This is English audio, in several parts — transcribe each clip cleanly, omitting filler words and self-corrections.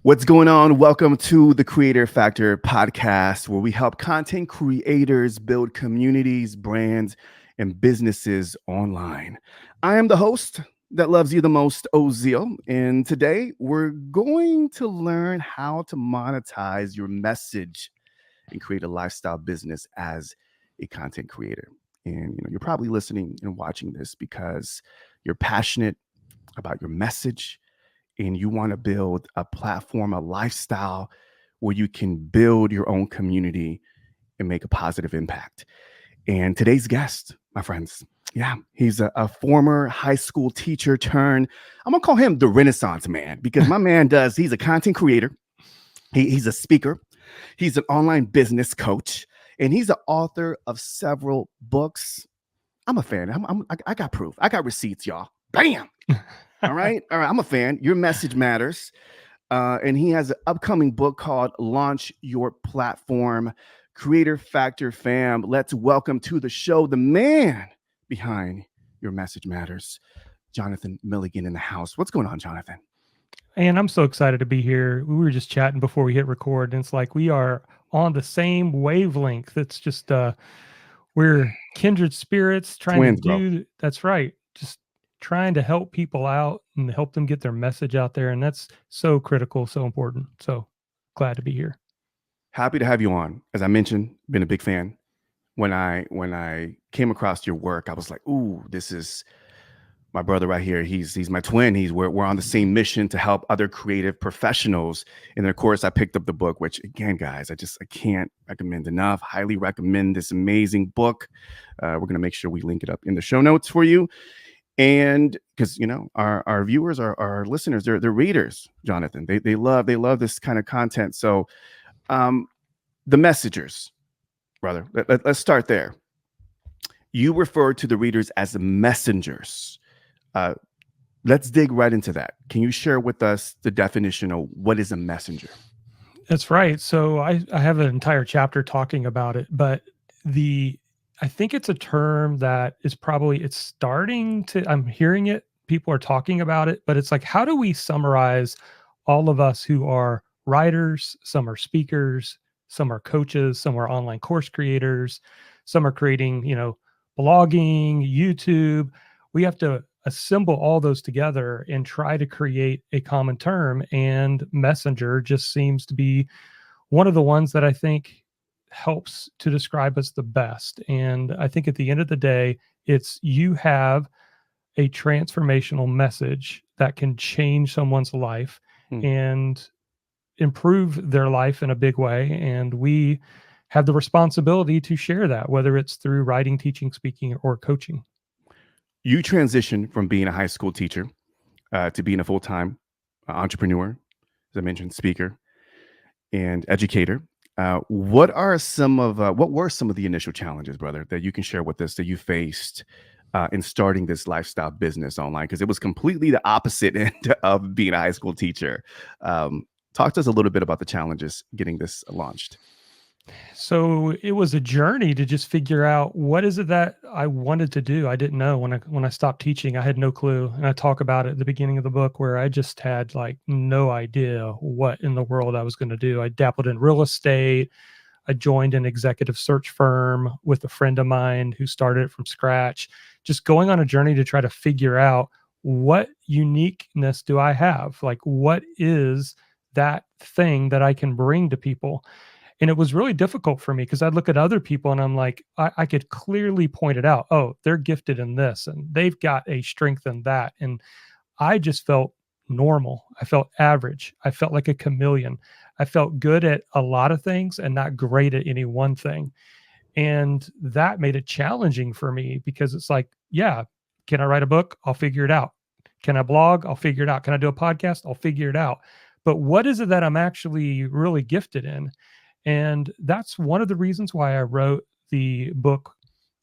What's going on? Welcome to the Creator Factor podcast, where we help content creators build communities, brands, and businesses online. I am the host that loves you the most, Ozeal, and today we're going to learn how to monetize your message and create a lifestyle business as a content creator. And you're probably listening and watching this because you're passionate about your message and you want to build a platform, a lifestyle where you can build your own community and make a positive impact. And today's guest, my friends, he's a former high school teacher turned, I'm going to call him the Renaissance man, because my man he's a content creator. He's a speaker. He's an online business coach, and he's the author of several books. I'm a fan. I got proof. I got receipts, y'all. Bam. All right. I'm a fan. Your message matters. And he has an upcoming book called Launch Your Platform. Creator Factor fam, let's welcome to the show the man behind Your Message Matters, Johnathan Milligan in the house. What's going on, Johnathan? And I'm so excited to be here. We were just chatting before we hit record, and it's like we are on the same wavelength. It's just we're kindred spirits trying Twins, to do. That's right. Just trying to help people out and help them get their message out there. And that's so critical, so important. So glad to be here. Happy to have you on. As I mentioned, been a big fan. When I came across your work, I was like, ooh, this is my brother right here. He's my twin. We're on the same mission to help other creative professionals. And then of course I picked up the book, which again, guys, I can't recommend enough. Highly recommend this amazing book. We're going to make sure we link it up in the show notes for you. And because our viewers, our listeners, they're readers, Johnathan. They love this kind of content. So the messengers, brother, let's start there. You refer to the readers as the messengers. Let's dig right into that. Can you share with us the definition of what is a messenger? That's right. So I have an entire chapter talking about it, but I think it's a term that is it's starting to, I'm hearing it, people are talking about it, but it's like, how do we summarize all of us who are writers? Some are speakers, some are coaches, some are online course creators, some are creating, blogging, YouTube. We have to assemble all those together and try to create a common term. And messenger just seems to be one of the ones that I think helps to describe us the best. And I think at the end of the day, it's you have a transformational message that can change someone's life and improve their life in a big way. And we have the responsibility to share that, whether it's through writing, teaching, speaking, or coaching. You transitioned from being a high school teacher to being a full-time entrepreneur, as I mentioned, speaker and educator. What were some of the initial challenges, brother, that you can share with us that you faced in starting this lifestyle business online? Because it was completely the opposite end of being a high school teacher. Talk to us a little bit about the challenges getting this launched. So it was a journey to just figure out what is it that I wanted to do. I didn't know when I stopped teaching, I had no clue. And I talk about it at the beginning of the book where I just had like no idea what in the world I was going to do. I dabbled in real estate. I joined an executive search firm with a friend of mine who started it from scratch, just going on a journey to try to figure out what uniqueness do I have? Like, what is that thing that I can bring to people? And it was really difficult for me because I'd look at other people and I'm like, I could clearly point it out. Oh, they're gifted in this and they've got a strength in that. And I just felt normal. I felt average. I felt like a chameleon. I felt good at a lot of things and not great at any one thing. And that made it challenging for me because it's like, yeah, can I write a book? I'll figure it out. Can I blog? I'll figure it out. Can I do a podcast? I'll figure it out. But what is it that I'm actually really gifted in? And that's one of the reasons why I wrote the book.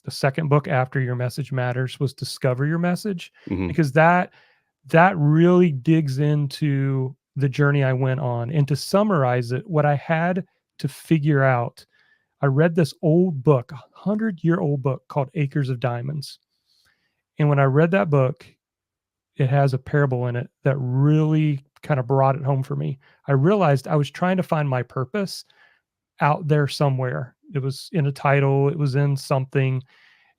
The second book after Your Message Matters was Discover Your Message, because that really digs into the journey I went on. And to summarize it, what I had to figure out, I read this old book, 100-year-old book called Acres of Diamonds. And when I read that book, it has a parable in it that really kind of brought it home for me. I realized I was trying to find my purpose out there somewhere. It was in a title, it was in something.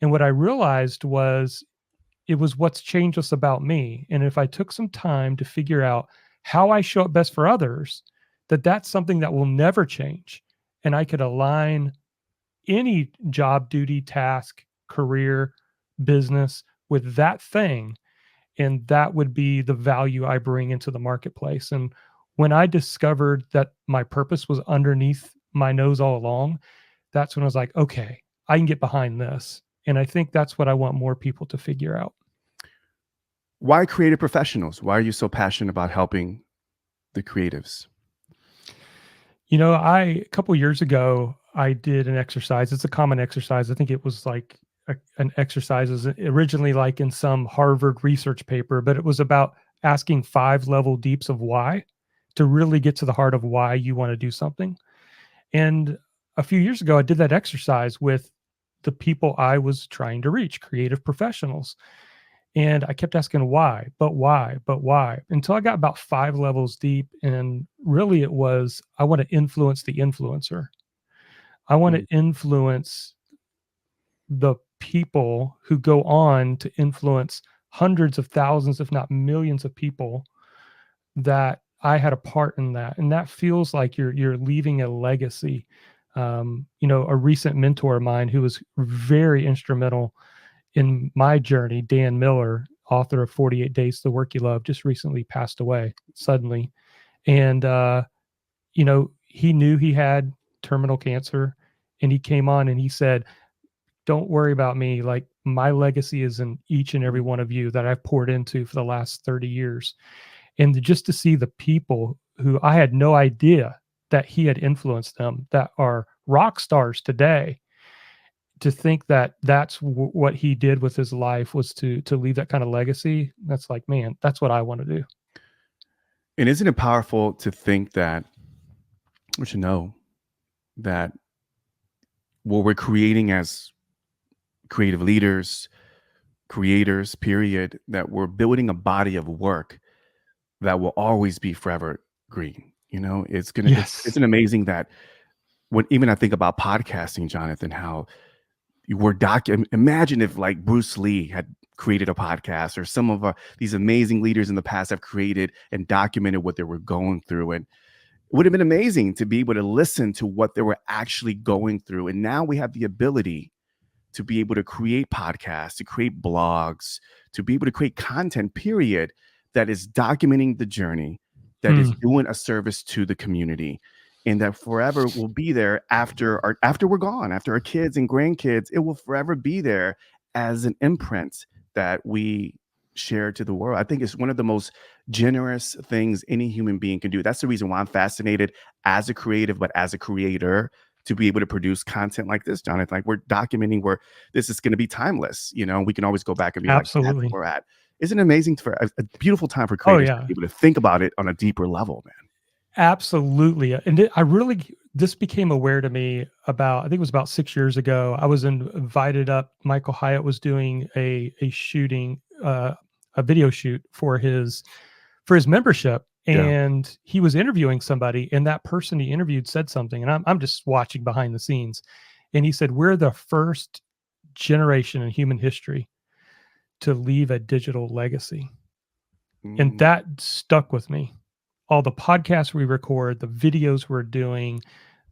And what I realized was it was what's changeless about me. And if I took some time to figure out how I show up best for others, that's something that will never change. And I could align any job, duty, task, career, business with that thing. And that would be the value I bring into the marketplace. And when I discovered that my purpose was underneath my nose all along, that's when I was like, okay, I can get behind this. And I think that's what I want more people to figure out. Why creative professionals? Why are you so passionate about helping the creatives? A couple years ago, I did an exercise. It's a common exercise. I think it was like an exercise is originally like in some Harvard research paper, but it was about asking 5 level deeps of why to really get to the heart of why you want to do something. And a few years ago, I did that exercise with the people I was trying to reach, creative professionals. And I kept asking why, but why, until I got about 5 levels deep. And really, it was I want to influence the influencer. I want to Mm. influence the people who go on to influence hundreds of thousands, if not millions of people, that I had a part in that. And that feels like you're leaving a legacy. A recent mentor of mine who was very instrumental in my journey, Dan Miller, author of 48 Days to the Work You Love, just recently passed away suddenly. And, he knew he had terminal cancer, and he came on and he said, don't worry about me. Like, my legacy is in each and every one of you that I've poured into for the last 30 years. And just to see the people who I had no idea that he had influenced them that are rock stars today, to think that that's what he did with his life was to leave that kind of legacy. That's like, man, that's what I want to do. And isn't it powerful to think that, or to know that what we're creating as creative leaders, creators, period, that we're building a body of work that will always be forever green. It's Yes. an amazing that when even I think about podcasting, Jonathan, how you were imagine if like Bruce Lee had created a podcast, or some of these amazing leaders in the past have created and documented what they were going through. And it would have been amazing to be able to listen to what they were actually going through. And now we have the ability to be able to create podcasts, to create blogs, to be able to create content, period, that is documenting the journey, that is Mm, doing a service to the community, and that forever will be there after we're gone, after our kids and grandkids. It will forever be there as an imprint that we share to the world. I think it's one of the most generous things any human being can do. That's the reason why I'm fascinated as a creative, but as a creator, to be able to produce content like this, Jonathan. Like, we're documenting where this is going to be timeless. We can always go back and be like, that's absolutely. where we're at. Isn't it amazing for a beautiful time for Oh creators to yeah, be able to think about it on a deeper level, man? absolutely. And this became aware to me about, I think it was about 6 years ago. I was invited up. Michael Hyatt was doing a shooting, a video shoot for his membership. Yeah. And he was interviewing somebody, and that person he interviewed said something. And I'm just watching behind the scenes. And he said, we're the first generation in human history to leave a digital legacy. And Mm, that stuck with me. All the podcasts we record, the videos we're doing,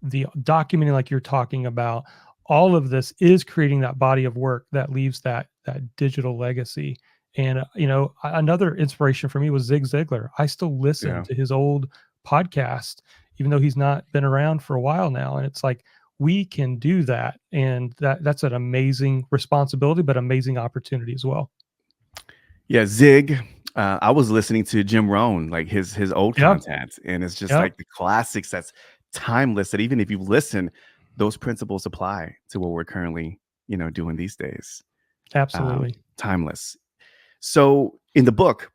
the documenting like you're talking about, all of this is creating that body of work that leaves that digital legacy. And another inspiration for me was Zig Ziglar. I still listen yeah. to his old podcast, even though he's not been around for a while now. And it's like we can do that, and that's an amazing responsibility, but amazing opportunity as well. Yeah, Zig. I was listening to Jim Rohn, like his old Yep. content, and it's just Yep. like the classics that's timeless. That even if you listen, those principles apply to what we're currently, doing these days. Absolutely. Timeless. So in the book,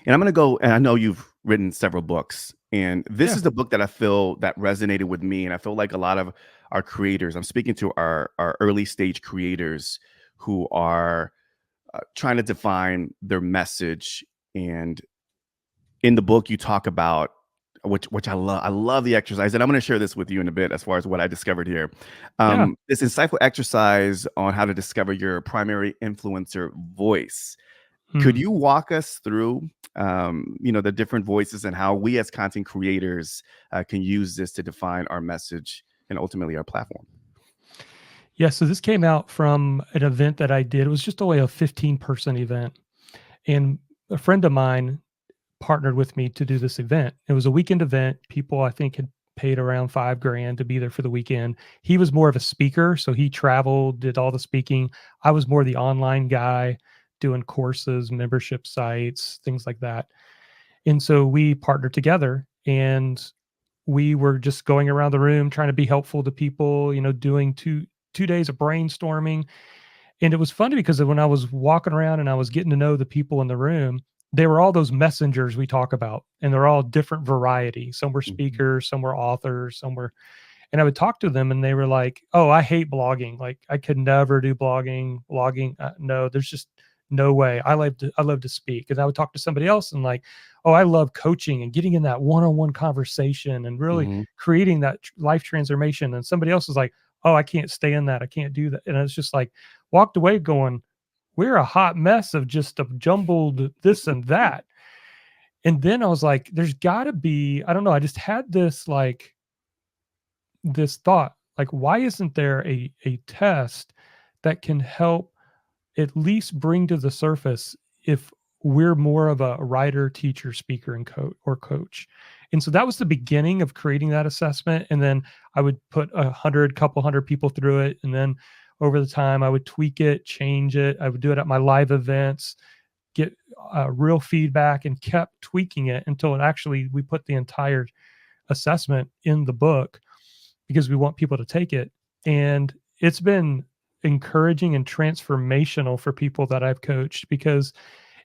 and I'm going to go, and I know you've written several books, and this Yeah. is the book that I feel that resonated with me, and I feel like a lot of our creators. I'm speaking to our early stage creators who are trying to define their message and in the book you talk about, which I love. I love the exercise, and I'm going to share this with you in a bit as far as what I discovered here. Yeah. This insightful exercise on how to discover your primary influencer voice. Could Hmm. you walk us through, the different voices and how we as content creators can use this to define our message and ultimately our platform? Yeah. So this came out from an event that I did. It was just only a 15-person event. And a friend of mine partnered with me to do this event. It was a weekend event. People, I think, had paid around 5 grand to be there for the weekend. He was more of a speaker. So he traveled, did all the speaking. I was more the online guy doing courses, membership sites, things like that. And so we partnered together and we were just going around the room trying to be helpful to people, doing two days of brainstorming. And it was funny because when I was walking around and I was getting to know the people in the room, they were all those messengers we talk about, and they're all different variety. Some were Mhm. speakers, some were authors, some were, and I would talk to them and they were like, "Oh, I hate blogging. Like I could never do blogging. Blogging, no, there's just no way. I love to speak." And I would talk to somebody else and like, "Oh, I love coaching and getting in that one-on-one conversation and really Mhm. creating that life transformation." And somebody else is like, "Oh, I can't stay in that. I can't do that." And it's just like walked away going, "We're a hot mess of just a jumbled this and that." And then I was like, "There's got to be, I don't know." I just had this thought, like, why isn't there a test that can help at least bring to the surface if we're more of a writer, teacher, speaker, and coach. And so that was the beginning of creating that assessment. And then I would put couple hundred people through it. And then over the time, I would tweak it, change it. I would do it at my live events, get real feedback, and kept tweaking it until it actually, we put the entire assessment in the book because we want people to take it. And it's been encouraging and transformational for people that I've coached because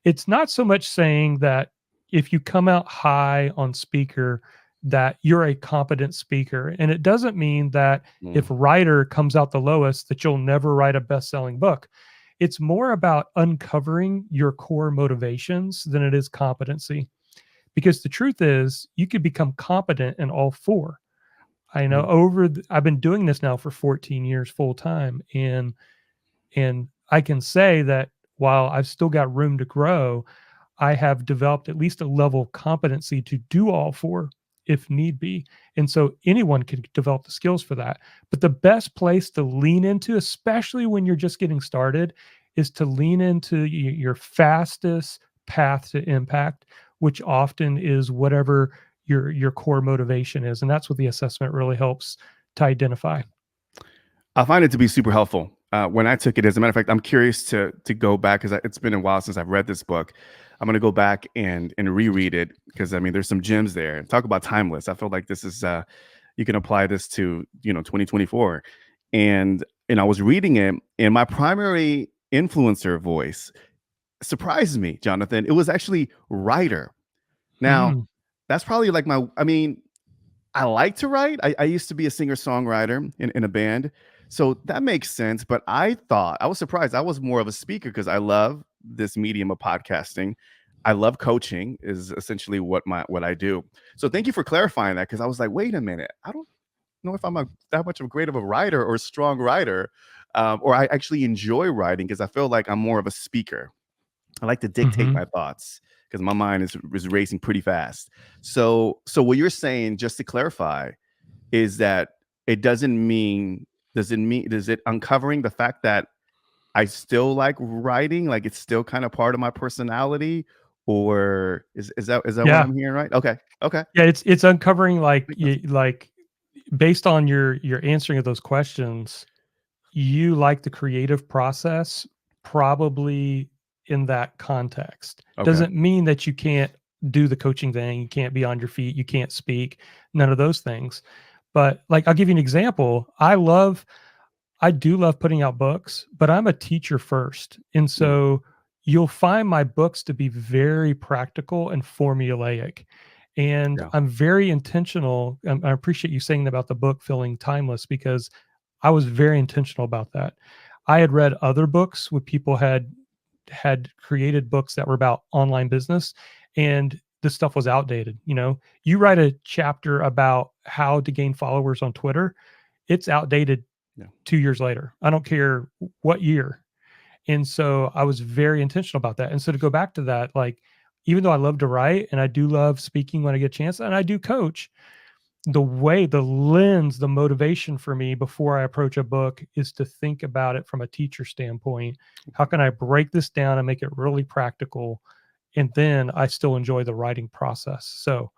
it's not so much saying that if you come out high on speaker that you're a competent speaker, and it doesn't mean that if Mm. writer comes out the lowest that you'll never write a best-selling book. It's more about uncovering your core motivations than it is competency, because the truth is you could become competent in all four. I know Mhm. I've been doing this now for 14 years full time, and I can say that while I've still got room to grow, I have developed at least a level of competency to do all four if need be. And so anyone can develop the skills for that. But the best place to lean into, especially when you're just getting started, is to lean into your fastest path to impact, which often is whatever your core motivation is. And that's what the assessment really helps to identify. I find it to be super helpful. When I took it, as a matter of fact, I'm curious to go back because it's been a while since I've read this book. I'm going to go back and reread it because I mean, there's some gems there. Talk about timeless. I feel like this is you can apply this to 2024, and I was reading it, and my primary influencer voice surprised me, Jonathan. It was actually writer. Now, Mm, that's probably like my. I mean, I like to write. I used to be a singer songwriter in a band. So that makes sense. But I was surprised. I was more of a speaker because I love this medium of podcasting. I love coaching is essentially what I do. So thank you for clarifying that because I was like, wait a minute, I don't know if I'm that much of a great of a writer or a strong writer, or I actually enjoy writing because I feel like I'm more of a speaker. I like to dictate mhm. my thoughts because my mind is racing pretty fast. So what you're saying, just to clarify, is that it does it uncovering the fact that I still like writing, like it's still kind of part of my personality, or is that what Yeah. I'm hearing right? Okay, okay, Yeah, it's uncovering like makes sense. based on your answering of those questions, you like the creative process probably in that context. Okay, Doesn't mean that you can't do the coaching thing, you can't be on your feet, you can't speak, none of those things. But like I'll give you an example. I do love putting out books, but I'm a teacher first. And mm, so you'll find my books to be very practical and formulaic. And yeah, I'm very intentional. I appreciate you saying about the book feeling timeless because I was very intentional about that. I had read other books where people had created books that were about online business, and this stuff was outdated. You write a chapter about how to gain followers on Twitter, it's outdated Yeah. 2 years later. I don't care what year. And so I was very intentional about that. And so to go back to that, like, even though I love to write and I do love speaking when I get a chance and I do coach, the lens, the motivation for me before I approach a book is to think about it from a teacher standpoint. How can I break this down and make it really practical? And then I still enjoy the writing process. So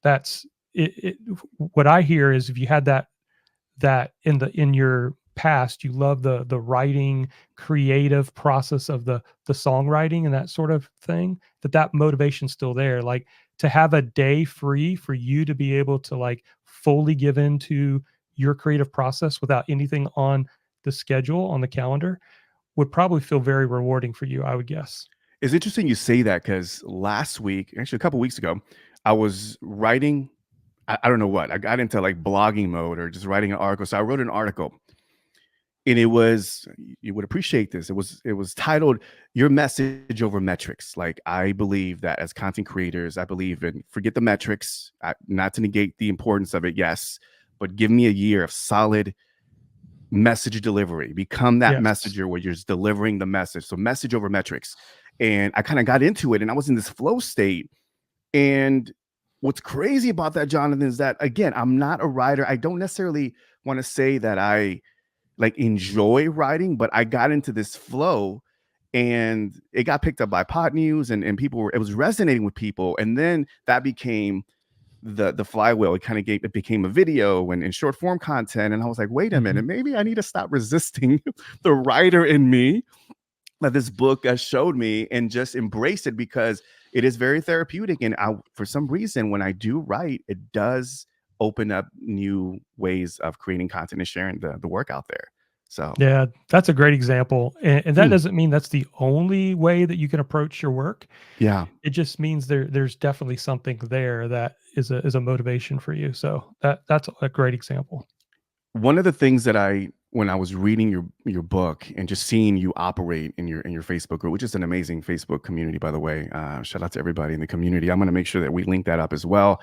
that's it. What I hear is if you had that in your past, you love the writing creative process of the songwriting and that sort of thing, that motivation's still there. Like, to have a day free for you to be able to like fully give into your creative process without anything on the schedule on the calendar would probably feel very rewarding for you, I would guess. It's interesting you say that because last week, actually a couple weeks ago, I was writing. I don't know what. I got into like blogging mode or just writing an article. So I wrote an article, and it was, you would appreciate this. It was titled "Your Message Over Metrics." Like, I believe that as content creators, I believe in forget the metrics, not to negate the importance of it, yes, but give me a year of solid message delivery. Become that Yes. messenger where you're just delivering the message. So message over metrics. And I kind of got into it, and I was in this flow state. And what's crazy about that, Jonathan, is that, again, I'm not a writer. I don't necessarily want to say that I like enjoy writing, but I got into this flow, and it got picked up by Pod News, and people were, it was resonating with people. And then that became the flywheel. It became a video and short form content. And I was like, wait a Mhm. minute, maybe I need to stop resisting the writer in me that this book showed me, and just embrace it, because it is very therapeutic. And for some reason, when I do write, it does open up new ways of creating content and sharing the work out there. So Yeah, that's a great example. And that hmm, doesn't mean that's the only way that you can approach your work. yeah. It just means there's definitely something there that is a motivation for you. So that's a great example. One of the things that when I was reading your book and just seeing you operate in your Facebook group, which is an amazing Facebook community, by the way. Shout out to everybody in the community. I'm going to make sure that we link that up as well.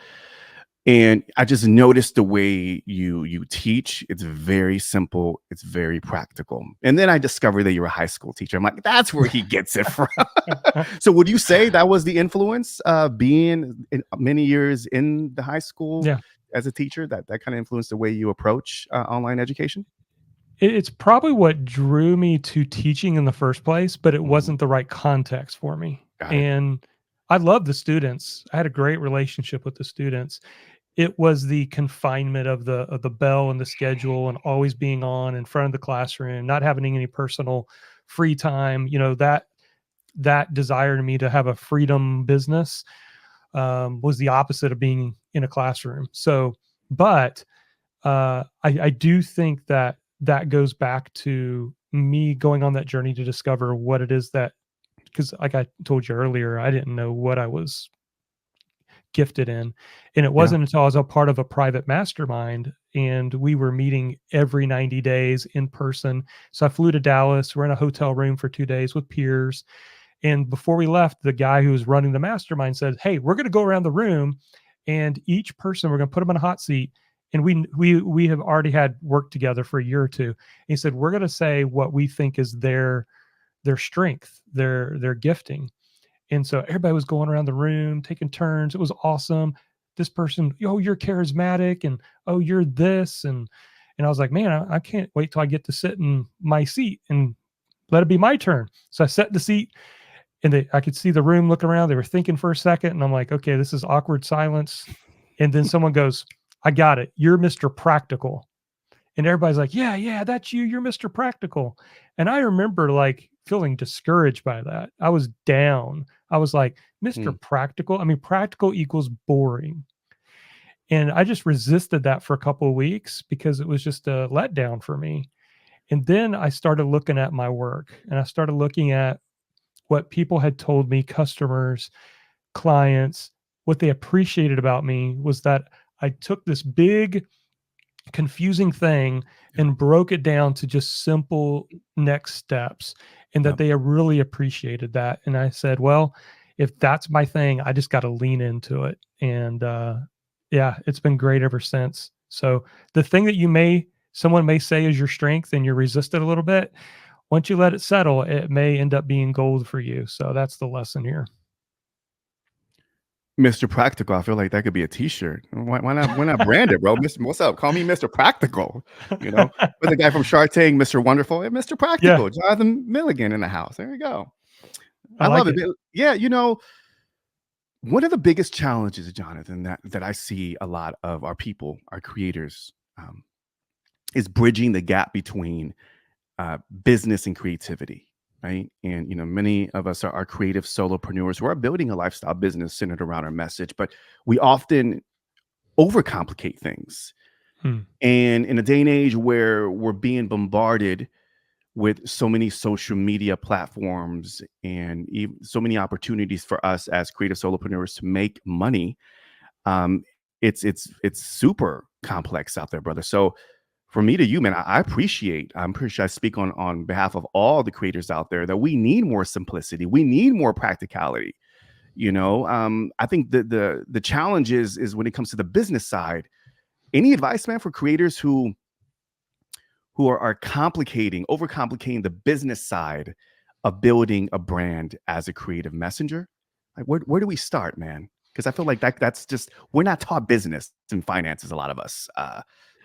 And I just noticed the way you teach. It's very simple. It's very practical. And then I discovered that you're a high school teacher. I'm like, that's where he gets it from. So would you say that was the influence, being in many years in the high school Yeah. as a teacher, that kind of influenced the way you approach online education? It's probably what drew me to teaching in the first place, but it Mhm. wasn't the right context for me. Got it. And I love the students. I had a great relationship with the students. It was the confinement of the bell and the schedule and always being on in front of the classroom, not having any personal free time, that desire to me to have a freedom business was the opposite of being in a classroom. So, but I do think that goes back to me going on that journey to discover what it is that, because like I told you earlier, I didn't know what I was gifted in. And it Yeah. wasn't until I was a part of a private mastermind and we were meeting every 90 days in person. So I flew to Dallas. We're in a hotel room for 2 days with peers. And before we left, the guy who was running the mastermind said, "Hey, we're going to go around the room, and each person we're going to put them in a hot seat." And we have already had worked together for a year or two. And he said, "We're going to say what we think is their strength, their gifting." And so everybody was going around the room, taking turns. It was awesome. This person, "Oh, you're charismatic," and "Oh, you're this," and I was like, "Man, I can't wait till I get to sit in my seat and let it be my turn." So I sat in the seat, and I could see the room look around. They were thinking for a second, and I'm like, "Okay, this is awkward silence." And then someone goes, "I got it. You're Mr. Practical." And everybody's like, "Yeah, yeah, that's you. You're Mr. Practical." And I remember like feeling discouraged by that. I was down. I was like, "Mr. Mm. Practical? I mean, practical equals boring." And I just resisted that for a couple of weeks because it was just a letdown for me. And then I started looking at my work and I started looking at what people had told me, customers, clients, what they appreciated about me was that I took this big confusing thing Yeah. and broke it down to just simple next steps, and that Yep. they really appreciated that. And I said, well, if that's my thing, I just got to lean into it. And yeah, it's been great ever since. So the thing that someone may say is your strength and you resist it a little bit, once you let it settle, it may end up being gold for you. So that's the lesson here. Mr. Practical. I feel like that could be a T-shirt. Why not brand it, bro? What's up? Call me Mr. Practical. You know, with the guy from Shark Tank, Mr. Wonderful, and Mr. Yeah, Practical, Johnathan Milligan in the house. There you go. I I love like it. it. Yeah, one of the biggest challenges, Johnathan, that I see a lot of our people, our creators, is bridging the gap between business and creativity, right? And many of us are creative solopreneurs who are building a lifestyle business centered around our message, but we often overcomplicate things. Hmm. And in a day and age where we're being bombarded with so many social media platforms and so many opportunities for us as creative solopreneurs to make money, it's super complex out there, brother. So from me to you, man, I'm pretty sure I speak on behalf of all the creators out there that we need more simplicity. We need more practicality. I think the challenge is when it comes to the business side. Any advice, man, for creators who are overcomplicating the business side of building a brand as a creative messenger? Like, where do we start, man? Because I feel like that's just, we're not taught business and finances, a lot of us.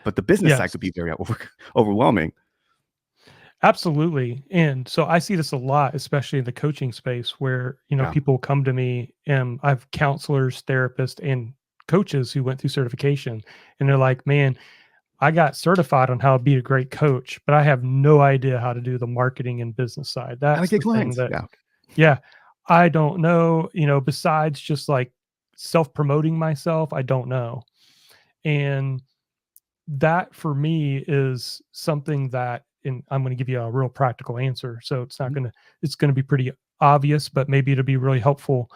But the business side Yes. could be very overwhelming. Absolutely. And so I see this a lot, especially in the coaching space where, Yeah. people come to me and I have counselors, therapists, and coaches who went through certification. And they're like, man, I got certified on how to be a great coach, but I have no idea how to do the marketing and business side. How to That's get the thing clients. that, Yeah. yeah, I don't know, besides just like self promoting myself, I don't know. And that for me is something that, and I'm going to give you a real practical answer. So Mhm. it's going to be pretty obvious, but maybe it'll be really helpful.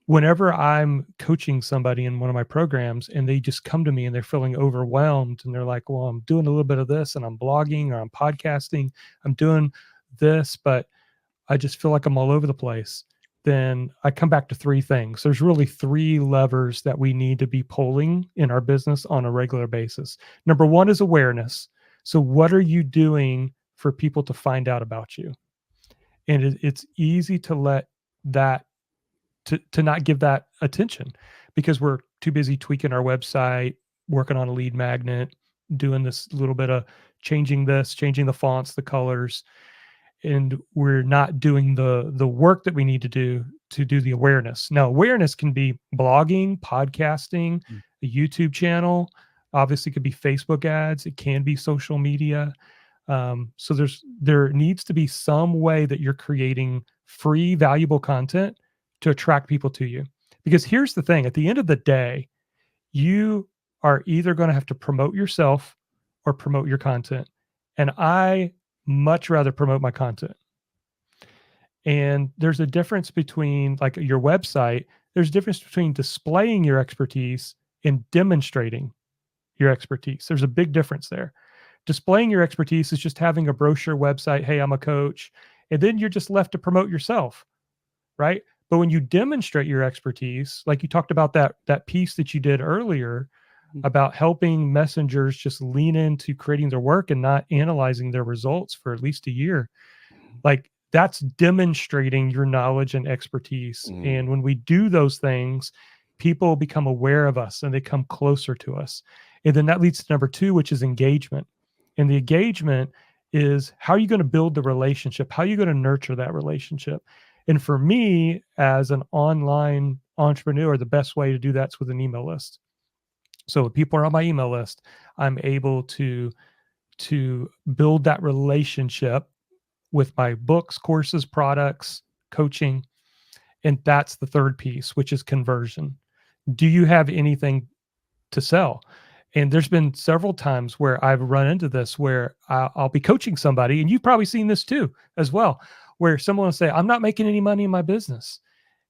Whenever I'm coaching somebody in one of my programs and they just come to me and they're feeling overwhelmed and they're like, well, I'm doing a little bit of this and I'm blogging or I'm podcasting, I'm doing this, but I just feel like I'm all over the place. Then I come back to three things. There's really three levers that we need to be pulling in our business on a regular basis. Number one is awareness. So, what are you doing for people to find out about you? And it's easy to let that to not give that attention because we're too busy tweaking our website, working on a lead magnet, doing this little bit of changing changing the fonts, the colors, and we're not doing the work that we need to do the awareness. Now, awareness can be blogging, podcasting, Mm. a YouTube channel. Obviously, it could be Facebook ads. It can be social media. So there needs to be some way that you're creating free, valuable content to attract people to you. Because here's the thing: at the end of the day, you are either going to have to promote yourself or promote your content. And I much rather promote my content. And there's a difference between like your website, there's a difference between displaying your expertise and demonstrating your expertise. There's a big difference there. Displaying your expertise is just having a brochure website, hey, I'm a coach, and then you're just left to promote yourself, right? But when you demonstrate your expertise, like you talked about that piece that you did earlier about helping messengers just lean into creating their work and not analyzing their results for at least a year, like that's demonstrating your knowledge and expertise. Mm. And when we do those things, people become aware of us and they come closer to us. And then that leads to number two, which is engagement. And the engagement is how are you going to build the relationship? How are you going to nurture that relationship? And for me, as an online entrepreneur, the best way to do that's with an email list. So if people are on my email list, I'm able to build that relationship with my books, courses, products, coaching. And that's the third piece, which is conversion. Do you have anything to sell? And there's been several times where I've run into this where I'll be coaching somebody, and you've probably seen this too as well, where someone will say, I'm not making any money in my business.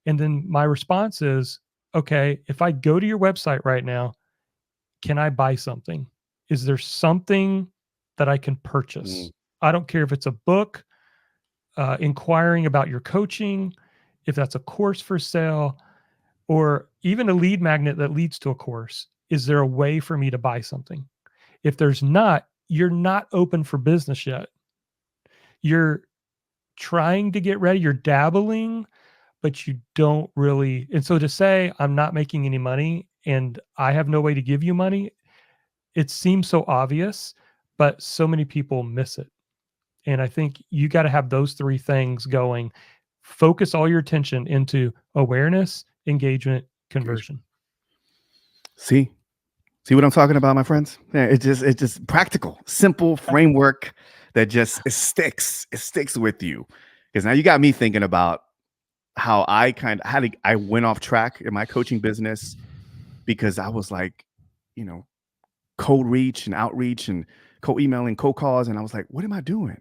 And then my response is, okay, if I go to your website right now, can I buy something? Is there something that I can Mm. purchase? I don't care if it's a book, inquiring about your coaching. if that's a course for sale, or even a lead magnet that leads to a course, is there a way for me to buy something? If there's not, you're not open for business yet. You're trying to get ready, you're dabbling, but you don't really. And so to say, I'm not making any money and I have no way to give you money, it seems so obvious, but so many people miss it. And I think you got to have those three things going. Focus all your attention into awareness, engagement, conversion. See, see what I'm talking about, my friends? Yeah, it's just practical, simple framework that just it sticks with you. Because now you got me thinking about how I went off track in my coaching business because I was like, you know, cold reach and outreach and cold emailing, cold calls, and I was like, what am I doing?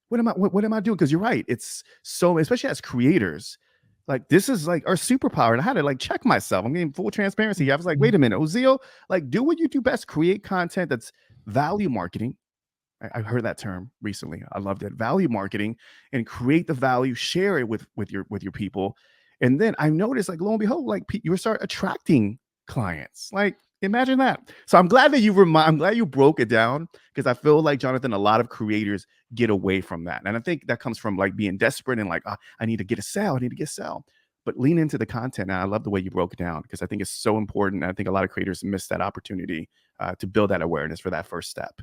What am I doing? Because you're right. It's so, especially as creators, like this is like our superpower. And I had to like check myself. I'm getting full transparency. I was like, wait a minute, Ozeal, like do what you do best, create content that's value marketing. I heard that term recently. I loved it. Value marketing, and create the value, share it with your people. And then I noticed, like, lo and behold, like you start attracting clients. Like, imagine that. So I'm glad that I'm glad you broke it down, because I feel like, Johnathan, a lot of creators get away from that. And I think that comes from like being desperate and like, I need to get a sale. I need to get a sale. But lean into the content. And I love the way you broke it down, because I think it's so important. I think a lot of creators miss that opportunity to build that awareness for that first step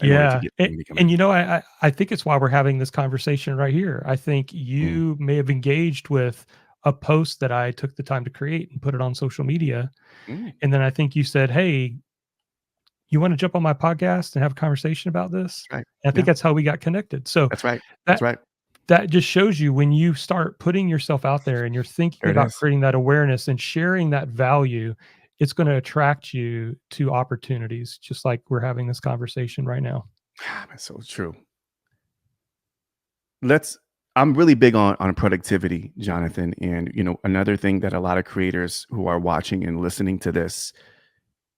in order to Yeah. get And, somebody to come and in. you know, I think it's why we're having this conversation right here. I think Mm, you may have engaged with a post that I took the time to create and put it on social media. mm, And then I think you said, hey, you want to jump on my podcast and have a conversation about this? that's right. And I think Yeah, that's how we got connected. So that's right. That's that right. that just shows you, when you start putting yourself out there and you're thinking There it about is. creating that awareness and sharing that value, it's going to attract you to opportunities, just like we're having this conversation right now. That's so true. Let's I'm really big on productivity, Johnathan. And another thing that a lot of creators who are watching and listening to this,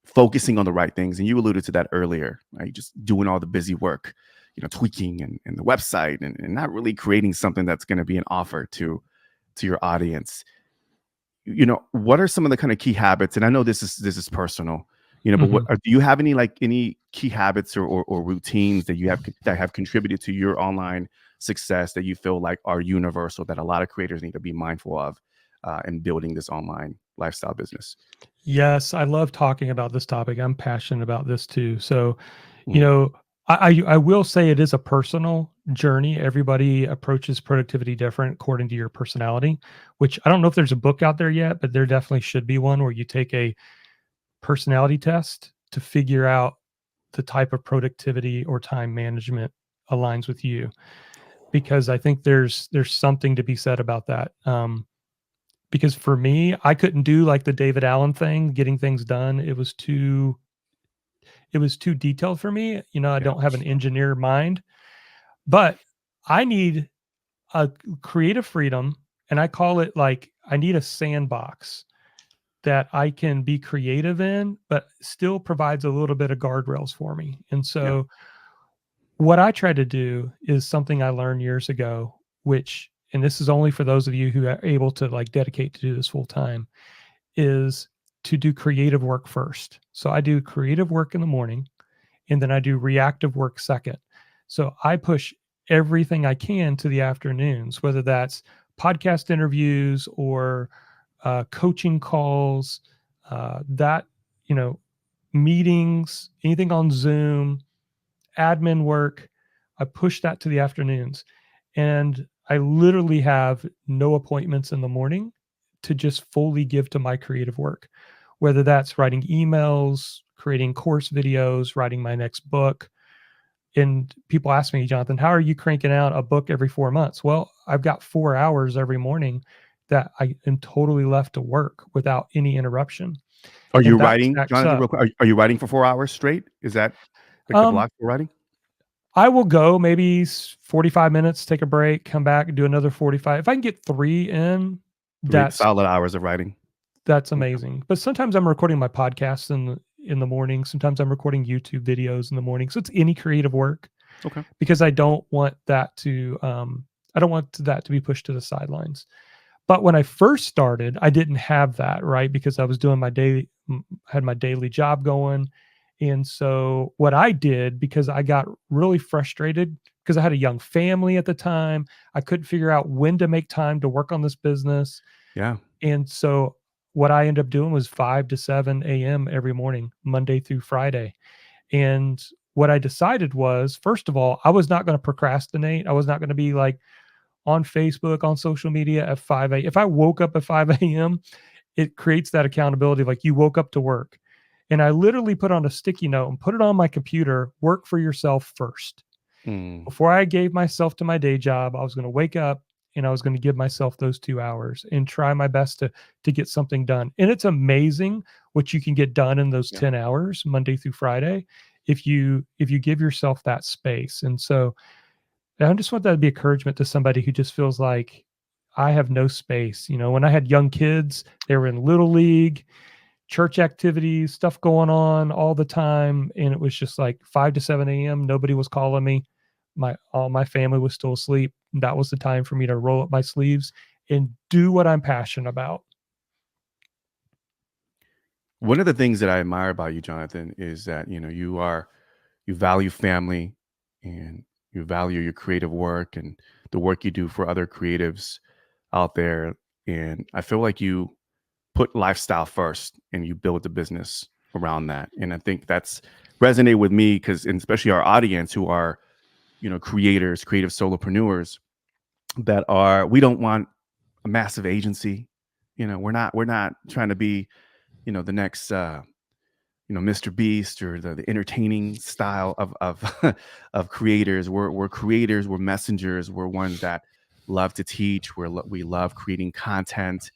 focusing on the right things. And you alluded to that earlier, right? Just doing all the busy work, tweaking and the website, and not really creating something that's going to be an offer to your audience. What are some of the kind of key habits? And I know this is personal, but Mhm. do you have any key habits or routines that have contributed to your online success that you feel like are universal, that a lot of creators need to be mindful of in building this online lifestyle business? Yes, I love talking about this topic. I'm passionate about this too. So, you Mm, know, I will say it is a personal journey. Everybody approaches productivity different according to your personality, which I don't know if there's a book out there yet, but there definitely should be one where you take a personality test to figure out the type of productivity or time management aligns with you. Because I think there's something to be said about that. Because for me, I couldn't do like the David Allen thing, getting things done. It was too detailed for me. I yeah. don't have an engineer mind, but I need a creative freedom, and I call it, like, I need a sandbox that I can be creative in, but still provides a little bit of guardrails for me. And Yeah. so what I try to do is something I learned years ago, which, and this is only for those of you who are able to like dedicate to do this full time, is to do creative work first. So I do creative work in the morning, and then I do reactive work second. So I push everything I can to the afternoons, whether that's podcast interviews or coaching calls, that, you know, meetings, anything on Zoom, admin work. I push that to the afternoons. And I literally have no appointments in the morning to just fully give to my creative work, whether that's writing emails, creating course videos, writing my next book. And people ask me, Johnathan, how are you cranking out a book every 4 months? Well, I've got 4 hours every morning that I am totally left to work without any interruption. Are you And that writing, stacks Johnathan, up. real quick? Are you writing for 4 hours straight? Is that like the Um, block for writing? I will go maybe 45 minutes, take a break, come back and do another 45. If I can get 3 in, Three that's solid hours of writing. that's Okay. amazing. But sometimes I'm recording my podcasts in the morning. Sometimes I'm recording YouTube videos in the morning. So it's any creative work, Okay. because I don't want that to be pushed to the sidelines. But when I first started, I didn't have that, right? Because I was doing had my daily job going. And so what I did, because I got really frustrated because I had a young family at the time, I couldn't figure out when to make time to work on this business. Yeah. And so what I ended up doing was 5 to 7 a.m. every morning, Monday through Friday. And what I decided was, first of all, I was not going to procrastinate. I was not going to be like on Facebook, on social media at 5 a.m. If I woke up at 5 a.m., it creates that accountability of like you woke up to work. And I literally put on a sticky note and put it on my computer, work for yourself first. Mm. Before I gave myself to my day job, I was going to wake up and I was going to give myself those 2 hours and try my best to get something done. And it's amazing what you can get done in those Yeah. 10 hours, Monday through Friday, if you give yourself that space. And so I just want that to be encouragement to somebody who just feels like I have no space. When I had young kids, they were in little league, church activities, stuff going on all the time. And it was just like 5 to 7 a.m. Nobody was calling me. All my family was still asleep. That was the time for me to roll up my sleeves and do what I'm passionate about. One of the things that I admire about you, Jonathan, is that you value family, and you value your creative work and the work you do for other creatives out there. And I feel like you put lifestyle first and you build the business around that. And I think that's resonated with me because, and especially our audience who are, creators, creative solopreneurs we don't want a massive agency. We're not trying to be, the next, Mr. Beast or the entertaining style of of creators. We're creators. We're messengers. We're ones that love to teach. We love creating content.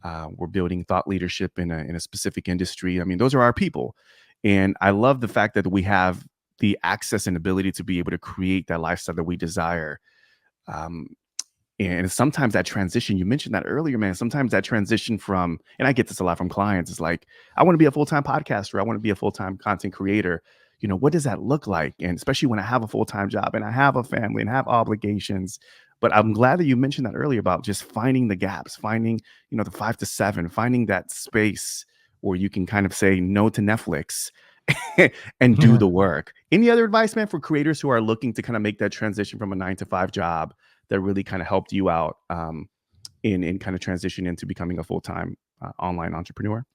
We're building thought leadership in a specific industry. I mean, those are our people, and I love the fact that we have the access and ability to be able to create that lifestyle that we desire. Um, and sometimes that transition, you mentioned that earlier, man. Sometimes that transition from, and I get this a lot from clients, is like, I want to be a full-time podcaster. I want to be a full-time content creator. What does that look like? And especially when I have a full-time job and I have a family and have obligations. But I'm glad that you mentioned that earlier about just finding the gaps, finding, the 5 to 7, finding that space where you can kind of say no to Netflix and do Yeah. the work. Any other advice, man, for creators who are looking to kind of make that transition from a 9 to 5 job that really kind of helped you out in kind of transition into becoming a full-time online entrepreneur?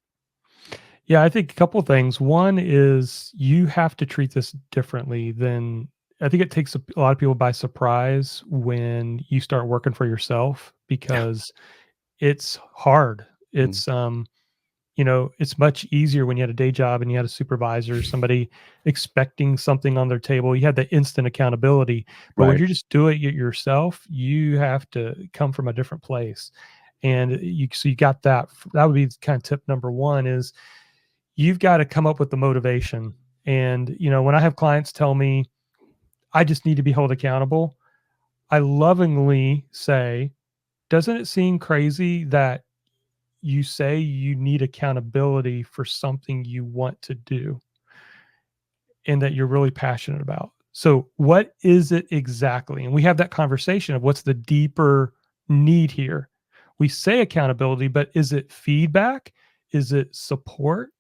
Yeah, I think a couple of things. One is you have to treat this differently than I think it takes a lot of people by surprise when you start working for yourself Yeah. because it's hard. Mm. It's much easier when you had a day job and you had a supervisor, somebody expecting something on their table. You had the instant accountability. But when Right. you're just doing it yourself, you have to come from a different place. And you got that. That would be kind of tip number one is you've got to come up with the motivation. And, when I have clients tell me, I just need to be held accountable, I lovingly say, doesn't it seem crazy that you say you need accountability for something you want to do and that you're really passionate about? So, what is it exactly? And we have that conversation of what's the deeper need here. We say accountability, but is it feedback? Is it support?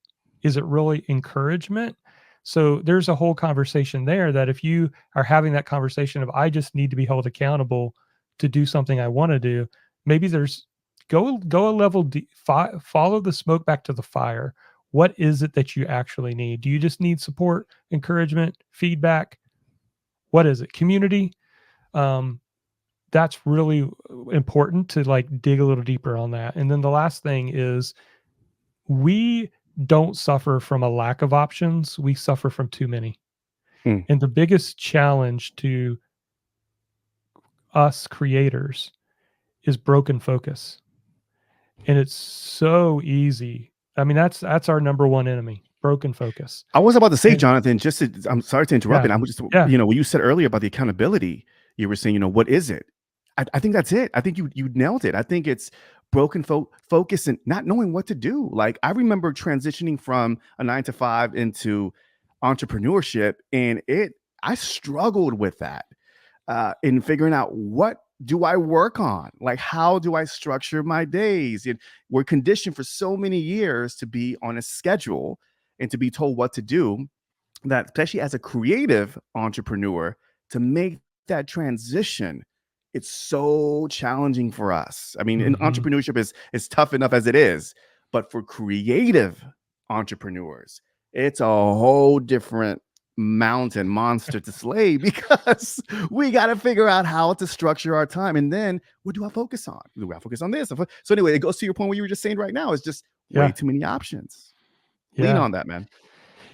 Is it really encouragement? So, there's a whole conversation there that if you are having that conversation of, I just need to be held accountable to do something I want to do, maybe there's go a level deep, follow the smoke back to the fire. What is it that you actually need? Do you just need support, encouragement, feedback? What is it? Community? Um, that's really important to like dig a little deeper on that. And then the last thing is we don't suffer from a lack of options. We suffer from too many. Mm. And the biggest challenge to us creators is broken focus. And it's so easy. I mean, that's our number one enemy, broken focus. I was about to say, And Jonathan, I'm sorry to interrupt. yeah, And I'm just, yeah, what you said earlier about the accountability, you were saying, what is it? I think that's it. I think you nailed it. I think it's broken focus and not knowing what to do. Like, I remember transitioning from a 9 to 5 into entrepreneurship, and I struggled with that in figuring out what do I work on? Like, how do I structure my days? And we're conditioned for so many years to be on a schedule and to be told what to do, that especially as a creative entrepreneur, to make that transition, it's so challenging for us. I mean, and Hmm. entrepreneurship is tough enough as it is, but for creative entrepreneurs, it's a whole different mountain monster to slay because we got to figure out how to structure our time, and then what do I focus on? Do I focus on this? So anyway, it goes to your point, what you were just saying right now, is just way Yeah. too many options. Lean Yeah. on that, man.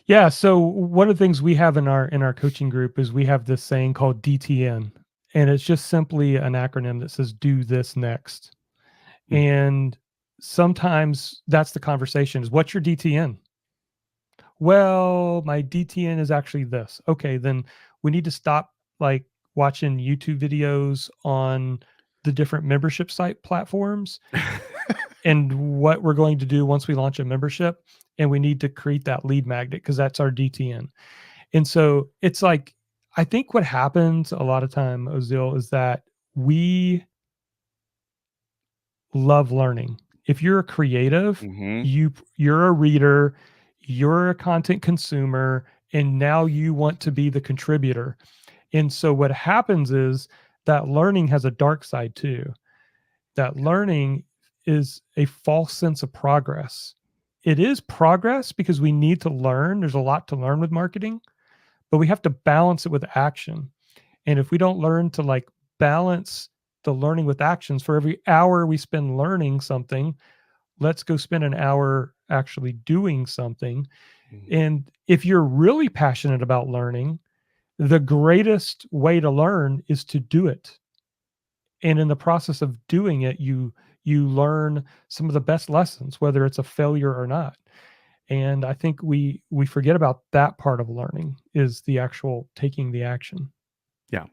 Yeah. So one of the things we have in our coaching group is we have this saying called DTN, and it's just simply an acronym that says do this next. Mm. And sometimes that's the conversation is what's your DTN? Well, my DTN is actually this. Okay, then we need to stop like watching YouTube videos on the different membership site platforms and what we're going to do once we launch a membership. And we need to create that lead magnet because that's our DTN. And so it's like, I think what happens a lot of time, Ozeal, is that we love learning. If you're a creative, Hmm. you're a reader, you're a content consumer, and now you want to be the contributor. And so what happens is that learning has a dark side too. That learning is a false sense of progress. It is progress because we need to learn. There's a lot to learn with marketing, but we have to balance it with action. And if we don't learn to like balance the learning with actions, for every hour we spend learning something, let's go spend an hour actually doing something. And if you're really passionate about learning, the greatest way to learn is to do it. And in the process of doing it, you learn some of the best lessons, whether it's a failure or not. And I think we forget about that part of learning is the actual taking the action. Yeah.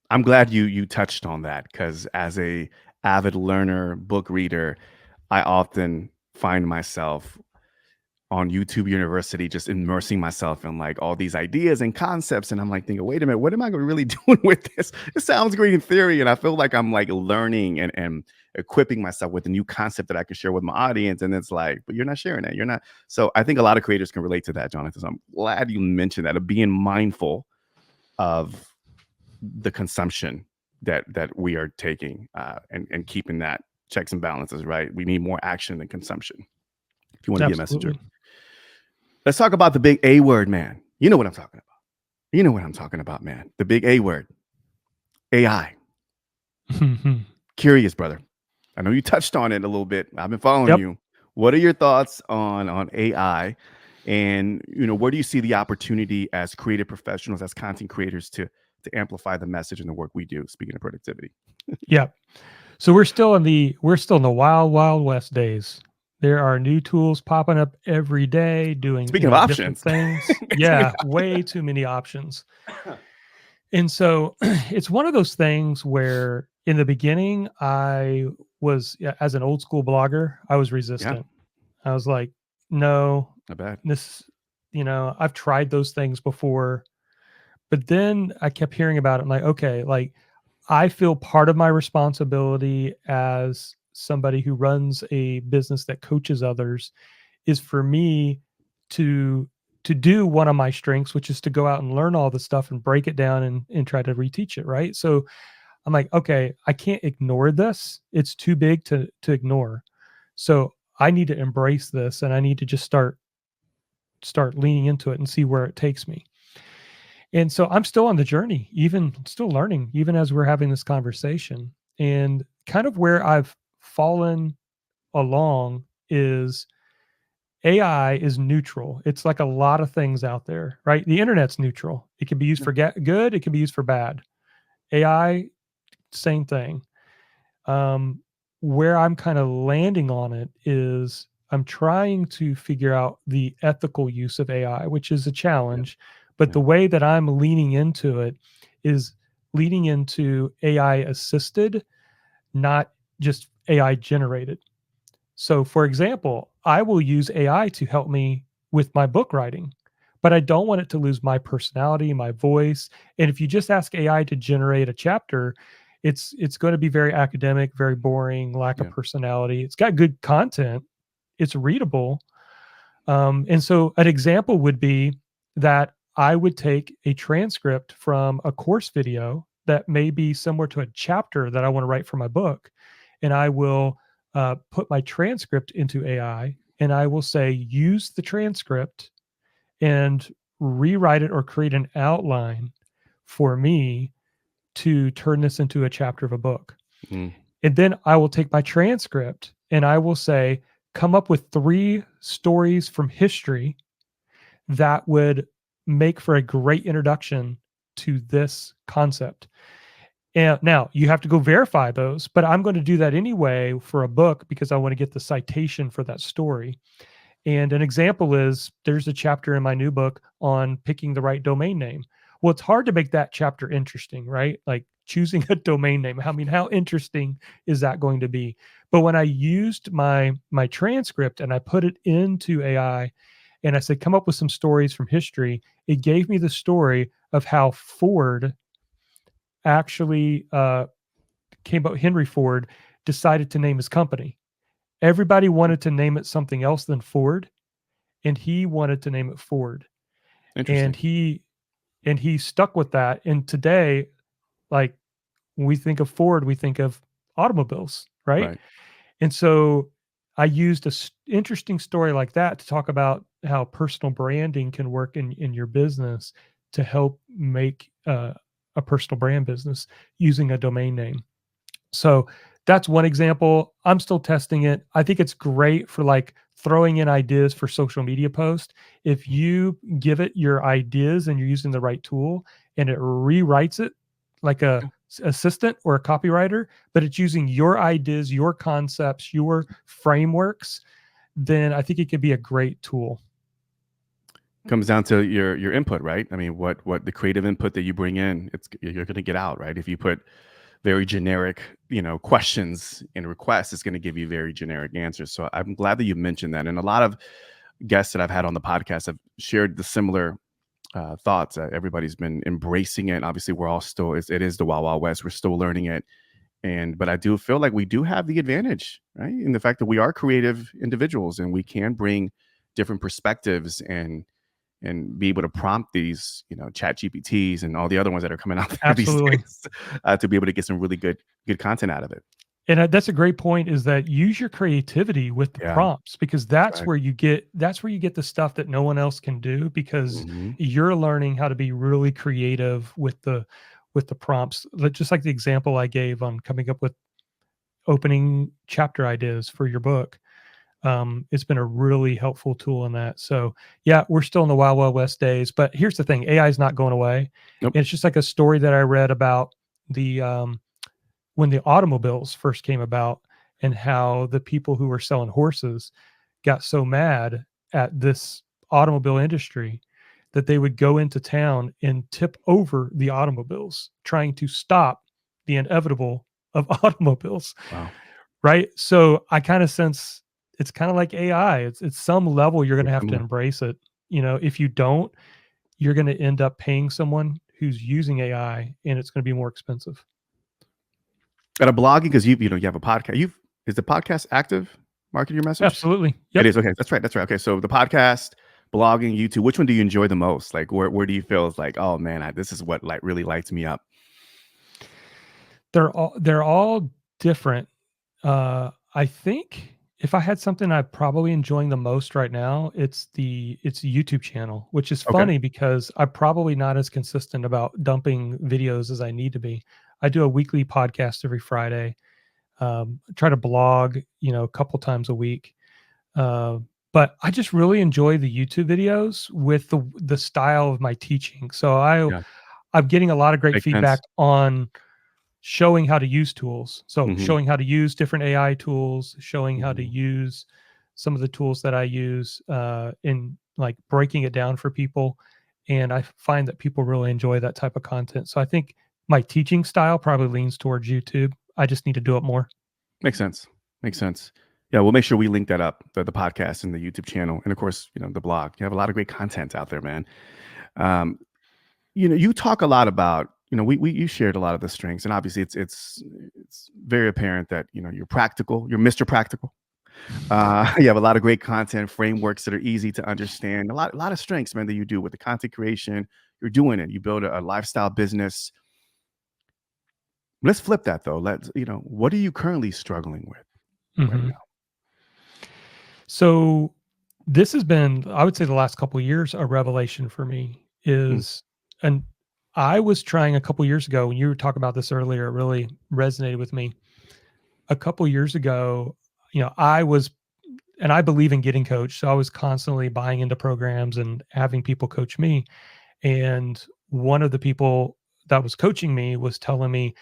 I'm glad you touched on that, because as a avid learner, book reader, I often find myself on YouTube University just immersing myself in like all these ideas and concepts, and I'm like thinking, wait a minute, what am I really doing with this? It sounds great in theory, and I feel like I'm like learning and equipping myself with a new concept that I can share with my audience, and it's like, but you're not sharing it. You're not. So I think a lot of creators can relate to that, Jonathan. So I'm glad you mentioned that, of being mindful of the consumption that we are taking, and keeping that checks and balances, right? We need more action than consumption if you want to be a messenger. Absolutely. Let's talk about the big A word, man. You know what I'm talking about. You know what I'm talking about, man. The big A word, AI. Curious, brother. I know you touched on it a little bit. I've been following Yep. you. What are your thoughts on AI? And where do you see the opportunity as creative professionals, as content creators, to amplify the message and the work we do? Speaking of productivity. Yep. So we're still in the wild, wild west days. There are new tools popping up every day doing, Speaking of different options. things. Speaking Yeah, way too many options. And so it's one of those things where in the beginning I was, yeah, as an old school blogger, I was Yeah, resistant. I was like, no, not bad. this, I've tried those things before. But then I kept hearing about it. I'm like, okay, like I feel part of my responsibility as somebody who runs a business that coaches others is for me to do one of my strengths, which is to go out and learn all the stuff and break it down and try to reteach it. Right. So I'm like, okay, I can't ignore this. It's too big to ignore. So I need to embrace this and I need to just start leaning into it and see where it takes me. And so I'm still on the journey, even still learning, even as we're having this conversation. And kind of where I've fallen along is AI is neutral. It's like a lot of things out there, right? The internet's neutral. It can be used Yeah. for good, it can be used for bad. AI, same thing. Um, where I'm kind of landing on it is I'm trying to figure out the ethical use of AI, which is a Yeah. challenge. But Yeah. the way that I'm leaning into it is leaning into AI assisted, not just AI generated. So, for example, I will use AI to help me with my book writing, but I don't want it to lose my personality, my voice. And if you just ask AI to generate a chapter, it's going to be very academic, very boring, lack of Yeah. personality. It's got good content, it's readable. And so an example would be that I would take a transcript from a course video that may be similar to a chapter that I want to write for my book, and I will put my transcript into AI, and I will say, use the transcript and rewrite it or create an outline for me to turn this into a chapter of a book. Mm, And then I will take my transcript and I will say, come up with 3 stories from history that would make for a great introduction to this concept. And now you have to go verify those, but I'm going to do that anyway for a book because I want to get the citation for that story. And an example is there's a chapter in my new book on picking the right domain name. Well, it's hard to make that chapter interesting, right? Like choosing a domain name. I mean, how interesting is that going to be? But when I used my transcript and I put it into AI and I said, come up with some stories from history, it gave me the story of how Ford actually came up. Henry Ford decided to name his company. Everybody wanted to name it something else than Ford, and he wanted to name it Ford. And interesting. he stuck with that. And today, like when we think of Ford, we think of automobiles, right? Right. And so I used a interesting story like that to talk about how personal branding can work in your business to help make a personal brand business using a domain name. So that's one example. I'm still testing it. I think it's great for like throwing in ideas for social media posts. If you give it your ideas and you're using the right tool and it rewrites it like a assistant or a copywriter, but it's using your ideas, your concepts, your frameworks, then I think it could be a great tool. Comes down to your input, right? I mean, what the creative input that you bring in, you're going to get out, right? If you put very generic, questions and requests, it's going to give you very generic answers. So I'm glad that you mentioned that. And a lot of guests that I've had on the podcast have shared the similar thoughts. Everybody's been embracing it. Obviously, we're all still, it is the Wild Wild West. We're still learning it. But I do feel like we do have the advantage, right? In the fact that we are creative individuals and we can bring different perspectives and be able to prompt these, chat GPTs and all the other ones that are coming out there these Absolutely. days to be able to get some really good content out of it. And that's a great point, is that use your creativity with the Yeah, prompts, because that's right. that's where you get the stuff that no one else can do, because Hmm. you're learning how to be really creative with the prompts. Just like the example I gave on coming up with opening chapter ideas for your book. It's been a really helpful tool in that. So yeah, we're still in the Wild Wild West days, but here's the thing: AI is not going away. Nope. And it's just like a story that I read about the when the automobiles first came about, and how the people who were selling horses got so mad at this automobile industry that they would go into town and tip over the automobiles, trying to stop the inevitable of automobiles. Wow. Right. So I kind of sense it's kind of like AI. It's some level you're going to Very have to similar. embrace it. If you don't, you're going to end up paying someone who's using AI, and it's going to be more expensive. At a blogging, because you have a podcast. Is the podcast active? Market your message. Absolutely. It Yep. is. Okay, that's right. That's right. Okay, so the podcast, blogging, YouTube. Which one do you enjoy the most? Like, where do you feel is like, oh man, this is what like really lights me up. They're all different. I think if I had something I'm probably enjoying the most right now, it's a YouTube channel, which is Okay. funny because I'm probably not as consistent about dumping videos as I need to be. I do a weekly podcast every Friday. Try to blog, a couple times a week. Uh, but I just really enjoy the YouTube videos with the style of my teaching. So Yeah, I'm getting a lot of great makes feedback sense. on showing how to use tools. So Hmm. showing how to use different AI tools, showing how to Hmm. use some of the tools that I use, in like breaking it down for people. And I find that people really enjoy that type of content. So I think my teaching style probably leans towards YouTube. I just need to do it more. Makes sense. Makes sense. Yeah, we'll make sure we link that up, the podcast and the YouTube channel, and of course, the blog. You have a lot of great content out there, man. Um, you talk a lot about we you shared a lot of the strengths, and obviously it's very apparent that you're practical. You're Mr. Practical. You have a lot of great content frameworks that are easy to understand. A lot of strengths, man, that you do with the content creation. You're doing it. You build a lifestyle business. Let's flip that though. What are you currently struggling with right Mhm. now? So this has been, I would say, the last couple of years, a revelation for me Mm, is, and I was trying a couple years ago when you were talking about this earlier, it really resonated with me. A couple years ago, I was, and I believe in getting coached. So I was constantly buying into programs and having people coach me. And one of the people that was coaching me was telling me,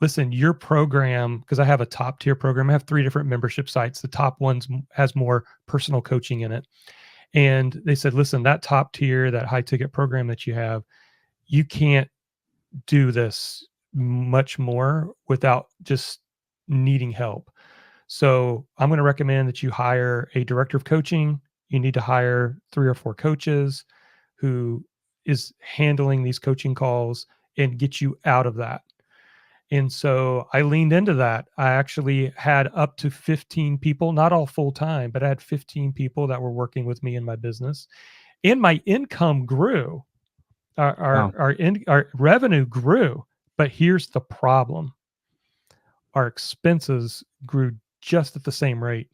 listen, your program, because I have a top tier program, I have 3 different membership sites. The top one has more personal coaching in it. And they said, listen, that top tier, that high ticket program that you have, you can't do this much more without just needing help. So I'm going to recommend that you hire a director of coaching. You need to hire 3 or 4 coaches who is handling these coaching calls and get you out of that. And so I leaned into that. I actually had up to 15 people, not all full time, but I had 15 people that were working with me in my business. And my income grew. wow. Our revenue grew. But here's the problem. Our expenses grew just at the same rate.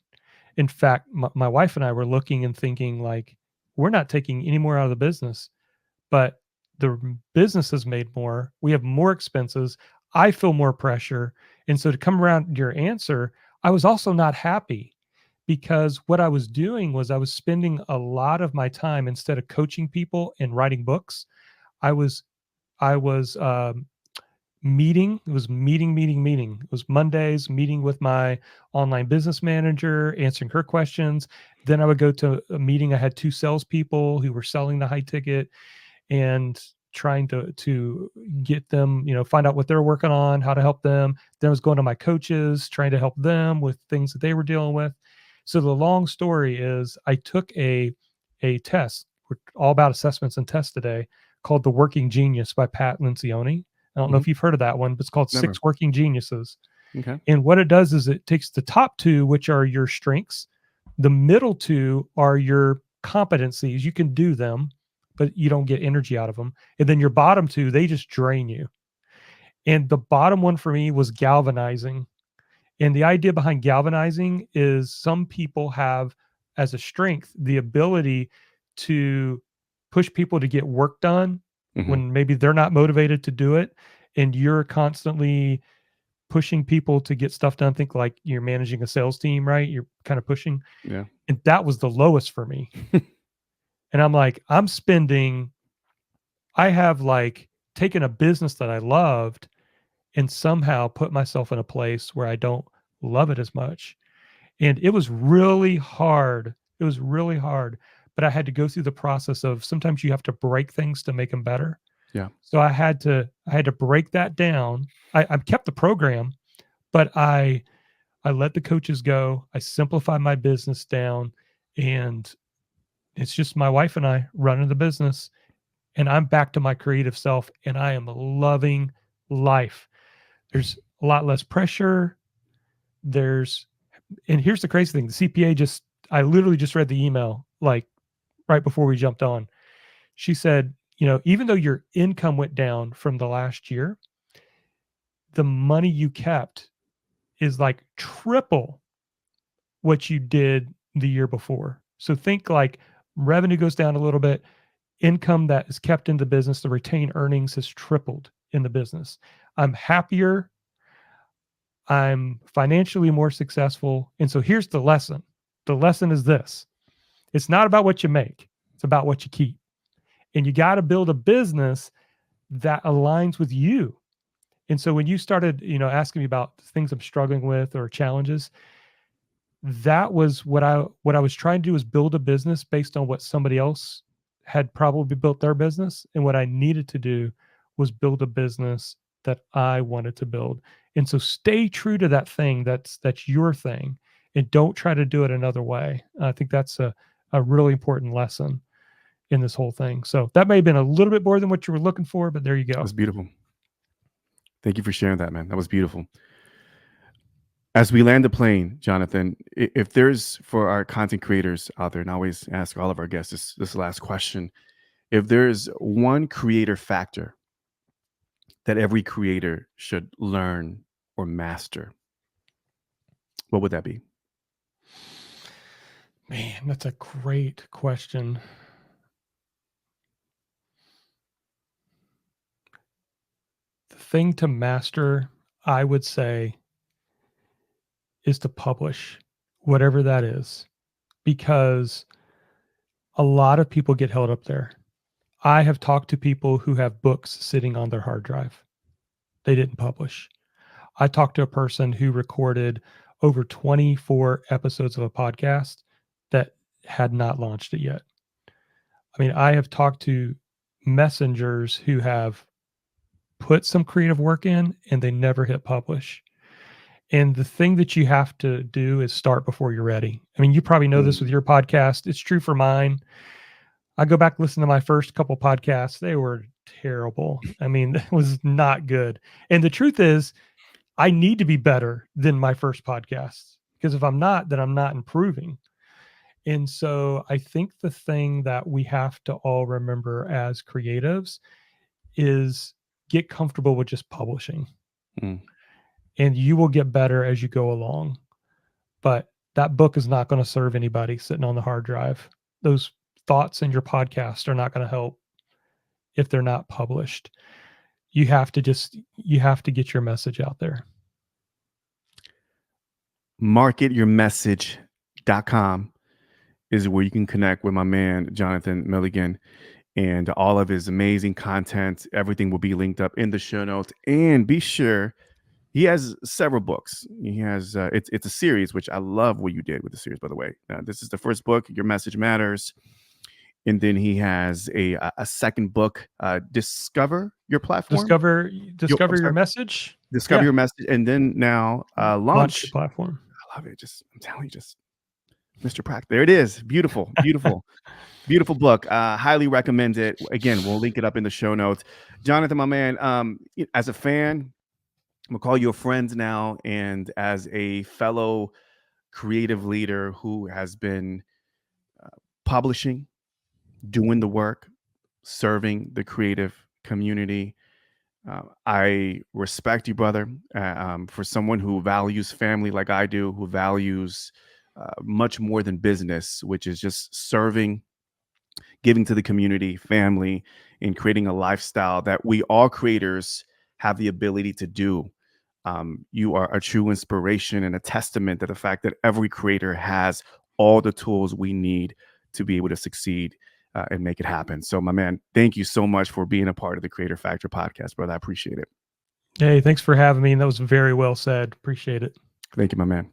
In fact, my wife and I were looking and thinking like, we're not taking any more out of the business, but the business has made more. We have more expenses. I feel more pressure. And so to come around to your answer, I was also not happy because what I was doing was I was spending a lot of my time instead of coaching people and writing books. I was I was meeting. It was meeting. It was Mondays, meeting with my online business manager, answering her questions. Then I would go to a meeting. I had 2 salespeople who were selling the high ticket and trying to get them, find out what they're working on, how to help them. Then I was going to my coaches, trying to help them with things that they were dealing with. So the long story is I took a test. We're all about assessments and tests today, called The Working Genius by Pat Lencioni. I don't know Hmm. if you've heard of that one, but it's called Never. Six Working Geniuses. Okay. And what it does is it takes the top 2, which are your strengths, the middle 2 are your competencies. You can do them, but you don't get energy out of them. And then your bottom 2, they just drain you. And the bottom one for me was galvanizing. And the idea behind galvanizing is some people have as a strength the ability to push people to get work done Hmm. when maybe they're not motivated to do it. And you're constantly pushing people to get stuff done. Think like you're managing a sales team, right? You're kind of pushing. Yeah. And that was the lowest for me. And I'm like, I have like taken a business that I loved and somehow put myself in a place where I don't love it as much. And it was really hard. It was really hard. But I had to go through the process of sometimes you have to break things to make them better. Yeah. So I had to break that down. I kept the program, but I let the coaches go. I simplified my business down, and it's just my wife and I running the business. And I'm back to my creative self, and I am loving life. There's a lot less pressure. There's, and here's the crazy thing: the CPA I literally just read the email like right before we jumped on. She said, even though your income went down from the last year, the money you kept is like triple what you did the year before. So think like revenue goes down a little bit, income that is kept in the business, the retained earnings has tripled in the business. I'm happier. I'm financially more successful. And so here's the lesson. The lesson is this: it's not about what you make, it's about what you keep. And you got to build a business that aligns with you. And so when you started, asking me about things I'm struggling with or challenges, that was what I was trying to do, is build a business based on what somebody else had probably built their business, and what I needed to do was build a business that I wanted to build. And so stay true to that thing that's your thing, and don't try to do it another way. I think that's a really important lesson in this whole thing. So that may have been a little bit more than what you were looking for, but there you go. That's beautiful. Thank you for sharing that, man. That was beautiful. As we land the plane, Jonathan, if there's for our content creators out there, and I always ask all of our guests this last question, if there's one creator factor that every creator should learn or master, what would that be? Man, that's a great question. The thing to master, I would say, is to publish, whatever that is, because a lot of people get held up there. I have talked to people who have books sitting on their hard drive. They didn't publish. I talked to a person who recorded over 24 episodes of a podcast that had not launched it yet. I mean, I have talked to messengers who have put some creative work in and they never hit publish. And the thing that you have to do is start before you're ready. I mean, you probably know this with your podcast. It's true for mine. I go back, listen to my first couple podcasts. They were terrible. I mean, it was not good. And the truth is, I need to be better than my first podcast, because if I'm not, then I'm not improving. And so I think the thing that we have to all remember as creatives is get comfortable with just publishing, Mm. and you will get better as you go along. But that book is not going to serve anybody sitting on the hard drive. Those thoughts in your podcast are not going to help if they're not published. You have to get your message out there. Marketyourmessage.com is where you can connect with my man, Johnathan Milligan, and all of his amazing content. Everything will be linked up in the show notes. And be sure, he has several books. He has, it's a series, which I love what you did with the series, by the way. This is the first book, Your Message Matters. And then he has a second book, Discover Your Platform. Discover your message. Discover Your Message. And then now Launch your platform. I love it. I'm telling you, Mr. Pratt. There it is. Beautiful, beautiful, beautiful book. Highly recommend it. Again, we'll link it up in the show notes. Johnathan, my man, as a fan, I'm gonna call you a friend now, and as a fellow creative leader who has been publishing, doing the work, serving the creative community, I respect you, brother. For someone who values family like I do, who values much more than business, which is just serving, giving to the community, family, and creating a lifestyle that we all creators have the ability to do. You are a true inspiration and a testament to the fact that every creator has all the tools we need to be able to succeed and make it happen. So, my man, thank you so much for being a part of the Creator Factor podcast, brother. I appreciate it. Hey, thanks for having me. And that was very well said. Appreciate it. Thank you, my man.